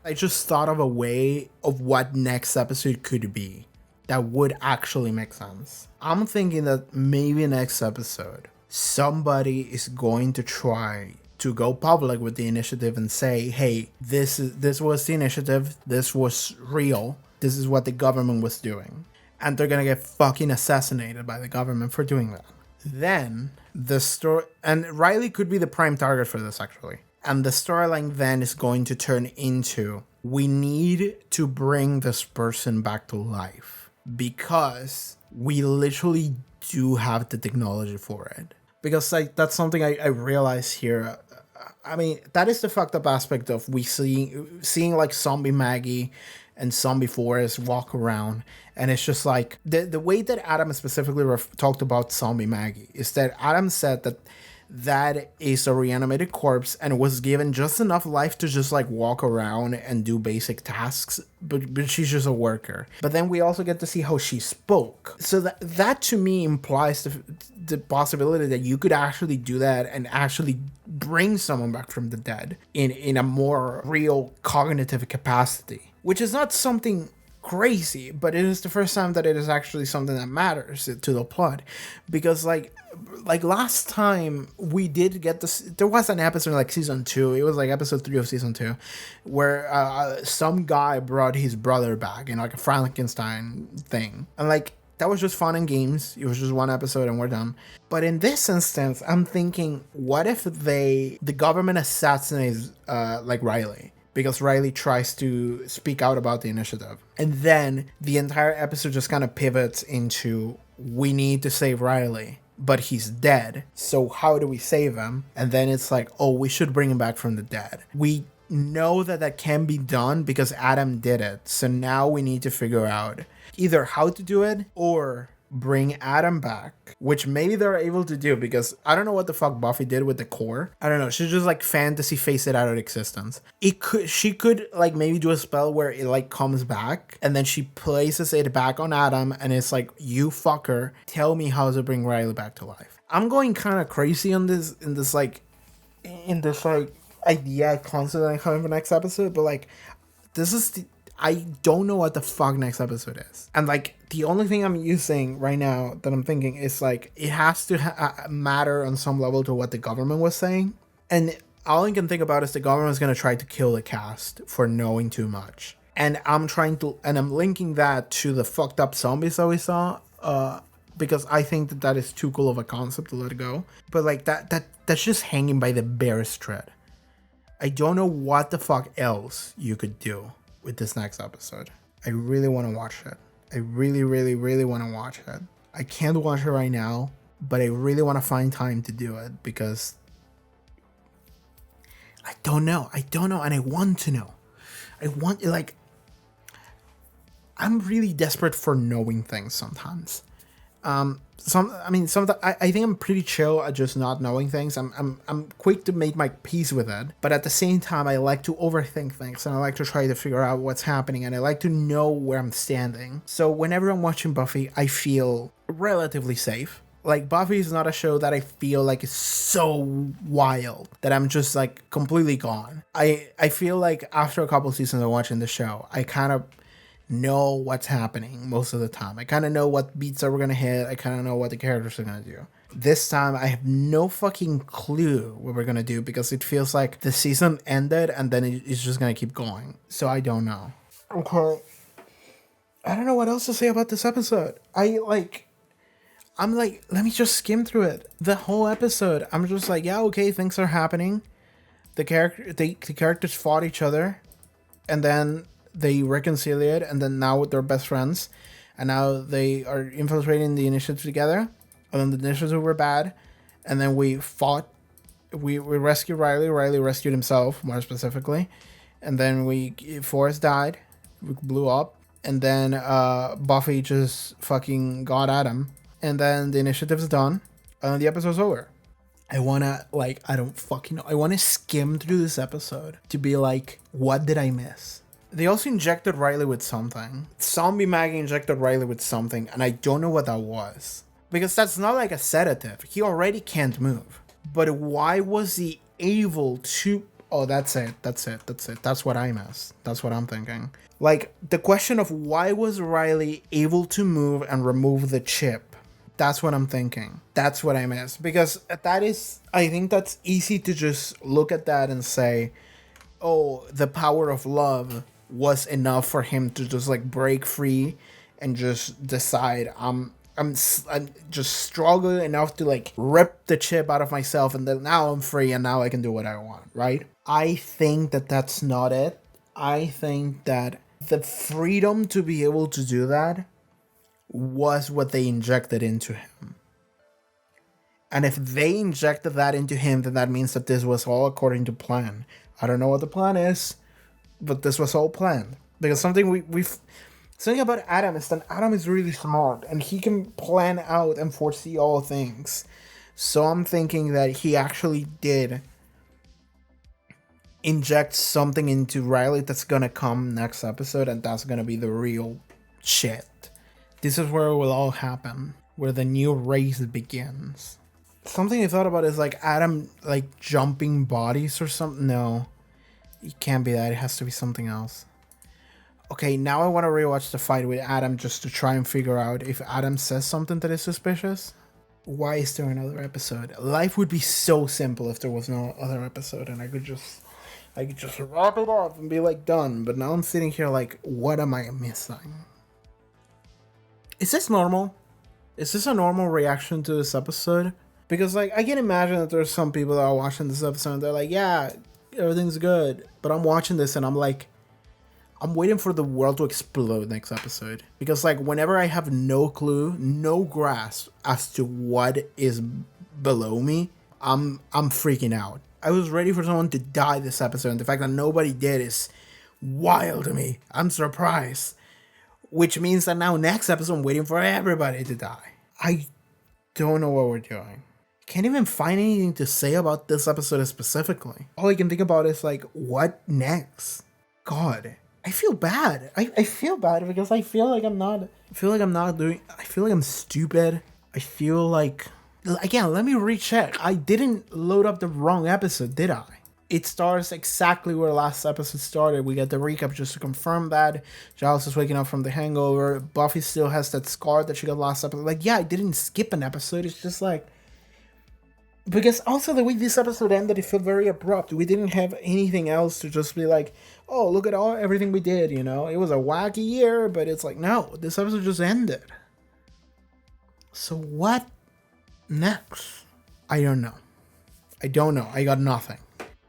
I just thought of a way of what next episode could be that would actually make sense. I'm thinking that maybe next episode somebody is going to try to go public with the initiative and say, hey, this was the initiative, this was real, this is what the government was doing. And they're gonna get fucking assassinated by the government for doing that. Then the story, and Riley could be the prime target for this actually. And the storyline then is going to turn into, we need to bring this person back to life because we literally do have the technology for it. Because like that's something I realize here. I mean, that is the fucked up aspect of we seeing like zombie Maggie and zombie Forrest walk around, and it's just like the way that Adam specifically talked about zombie Maggie is that Adam said that is a reanimated corpse and was given just enough life to just like walk around and do basic tasks, but she's just a worker. But then we also get to see how she spoke. So that to me implies the possibility that you could actually do that and actually bring someone back from the dead in a more real cognitive capacity, which is not something crazy, but it is the first time that it is actually something that matters to the plot. Because like last time we did get this, there was an episode like season 2, it was like episode 3 of season 2, where some guy brought his brother back in like a Frankenstein thing, and like that was just fun and games. It was just one episode and we're done. But in this instance, I'm thinking, what if the government assassinates like Riley? Because Riley tries to speak out about the initiative. And then the entire episode just kind of pivots into, we need to save Riley. but he's dead. So how do we save him? And then it's like, oh, we should bring him back from the dead. We know that that can be done because Adam did it. So now we need to figure out either how to do it or bring Adam back, which maybe they're able to do, because I don't know what the fuck Buffy did with the core. I don't know. She just like fantasy face it out of existence. She could like maybe do a spell where it like comes back and then she places it back on Adam and it's like, you fucker, tell me how to bring Riley back to life. I'm going kind of crazy on this in this idea concept that I have in the next episode, but like this is I don't know what the fuck next episode is. And like the only thing I'm using right now that I'm thinking is like it has to matter on some level to what the government was saying. And all I can think about is the government is going to try to kill the cast for knowing too much. And I'm linking that to the fucked up zombies that we saw, because I think that is too cool of a concept to let go. But like that's just hanging by the barest thread. I don't know what the fuck else you could do with this next episode. I really want to watch it. I really, really, really want to watch it. I can't watch it right now, but I really want to find time to do it because I don't know, and I want to know. I'm really desperate for knowing things sometimes. Sometimes I think I'm pretty chill at just not knowing things. I'm quick to make my peace with it, but at the same time, I like to overthink things and I like to try to figure out what's happening and I like to know where I'm standing. So whenever I'm watching Buffy, I feel relatively safe. Like Buffy is not a show that I feel like is so wild that I'm just like completely gone. I feel like after a couple seasons of watching the show, I kind of know what's happening most of the time. I kind of know what beats that we're gonna hit. I kind of know what the characters are gonna do. This time I have no fucking clue what we're gonna do because it feels like the season ended and then it's just gonna keep going. So I don't know. Okay. I don't know what else to say about this episode. I'm like, let me just skim through it. The whole episode, I'm just like, yeah, okay, things are happening. The characters fought each other and then they reconciliate, and then now they're best friends, and now they are infiltrating the initiative together. And then the initiatives were bad, and then we fought. We rescued Riley. Riley rescued himself, more specifically, and then Forrest died. We blew up, and then Buffy just fucking got at him, and then the initiative's done, and then the episode's over. I don't fucking know. I wanna skim through this episode to be like, what did I miss? They also injected Riley with something. Zombie Maggie injected Riley with something, and I don't know what that was. Because that's not like a sedative. He already can't move. But why was he able to... Oh, that's it. That's what I missed. That's what I'm thinking. Like, the question of why was Riley able to move and remove the chip? That's what I'm thinking. That's what I missed. Because I think that's easy to just look at that and say, oh, the power of love was enough for him to just like break free and just decide I'm just struggling enough to like rip the chip out of myself and then now I'm free and now I can do what I want, right? I think that that's not it. I think that the freedom to be able to do that was what they injected into him. And if they injected that into him, then that means that this was all according to plan. I don't know what the plan is, but this was all planned. Because something something about Adam is that Adam is really smart and he can plan out and foresee all things. So I'm thinking that he actually did inject something into Riley that's gonna come next episode, and that's gonna be the real shit. This is where it will all happen, where the new race begins. Something I thought about is like Adam like jumping bodies or something. No. It can't be that. It has to be something else. Okay, now I want to rewatch the fight with Adam just to try and figure out if Adam says something that is suspicious. Why is there another episode? Life would be so simple if there was no other episode and I could just wrap it up and be like done. But now I'm sitting here like, what am I missing? Is this normal? Is this a normal reaction to this episode? Because like I can imagine that there's some people that are watching this episode and they're like, yeah, everything's good. But I'm watching this and I'm like, I'm waiting for the world to explode next episode. Because like whenever I have no clue, no grasp as to what is below me, I'm freaking out. I was ready for someone to die this episode, and the fact that nobody did is wild to me. I'm surprised. Which means that now next episode I'm waiting for everybody to die. I don't know what we're doing. Can't even find anything to say about this episode specifically. All I can think about is like, what next? God, I feel bad. I feel bad because I feel like I'm stupid. I feel like, again, let me recheck. I didn't load up the wrong episode, did I? It starts exactly where last episode started. We get the recap just to confirm that. Giles is waking up from the hangover. Buffy still has that scar that she got last episode. Like, yeah, I didn't skip an episode. It's just like, because also the way this episode ended, it felt very abrupt. We didn't have anything else to just be like, oh, look at everything we did, you know? It was a wacky year, but it's like, no, this episode just ended. So what next? I don't know. I got nothing.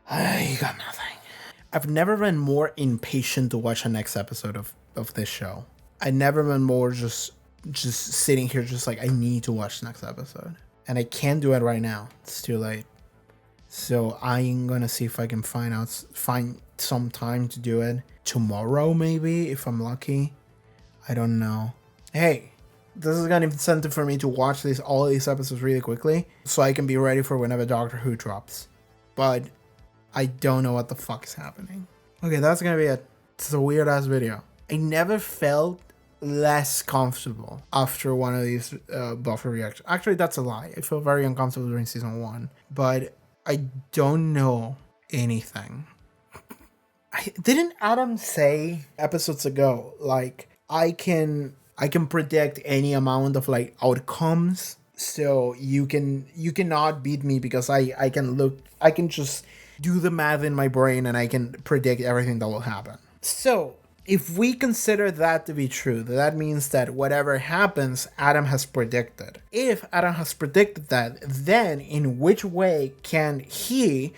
I've never been more impatient to watch the next episode of this show. I never been more just sitting here just like, I need to watch the next episode. And I can't do it right now. It's too late. So I'm gonna see if I can find some time to do it tomorrow, maybe, if I'm lucky. I don't know. Hey, this is an incentive for me to watch all these episodes really quickly, so I can be ready for whenever Doctor Who drops. But I don't know what the fuck is happening. Okay, that's gonna be it. It's a weird ass video. I never felt less comfortable after one of these Buffy reactions. Actually, that's a lie. I felt very uncomfortable during season 1, but I don't know anything. Didn't Adam say episodes ago, like, I can predict any amount of like outcomes, so you cannot beat me because I can just do the math in my brain and I can predict everything that will happen. So if we consider that to be true, that means that whatever happens, Adam has predicted. If Adam has predicted that, then in which way can he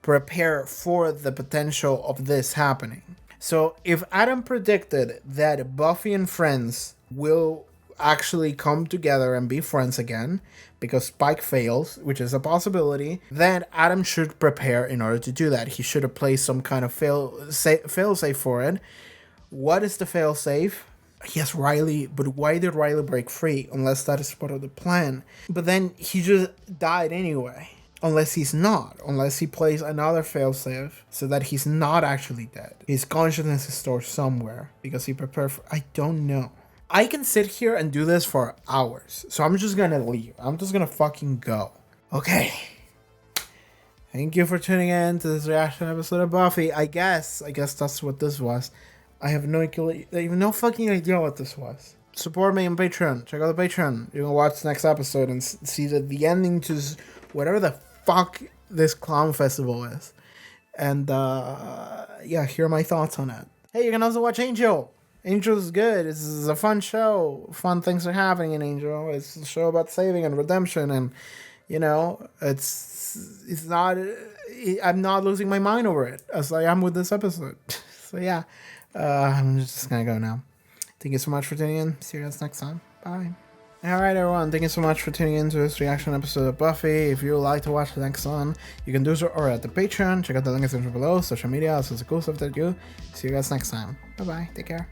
prepare for the potential of this happening? So if Adam predicted that Buffy and friends will actually come together and be friends again because Spike fails, which is a possibility, then Adam should prepare in order to do that. He should have placed some kind of fail-safe for it. What is the fail-safe? Yes, Riley, but why did Riley break free unless that is part of the plan? But then he just died anyway. Unless he plays another fail-safe so that he's not actually dead. His consciousness is stored somewhere because he prepared for, I don't know. I can sit here and do this for hours, so I'm just gonna leave. I'm just gonna fucking go. Okay. Thank you for tuning in to this reaction episode of Buffy. I guess that's what this was. I have no fucking idea what this was. Support me on Patreon. Check out the Patreon. You can watch the next episode and see the ending to whatever the fuck this clown festival is. And yeah, hear my thoughts on it. Hey, you can also watch Angel. Angel is good. This is a fun show. Fun things are happening in Angel. It's a show about saving and redemption, and you know, it's not. I'm not losing my mind over it as I am with this episode. So yeah, I'm just gonna go now. Thank you so much for tuning in. See you guys next time. Bye. Alright everyone, thank you so much for tuning in to this reaction episode of Buffy. If you would like to watch the next one, you can do so or at the Patreon. Check out the link in the description below, social media, also the cool stuff that you do. See you guys next time. Bye bye, take care.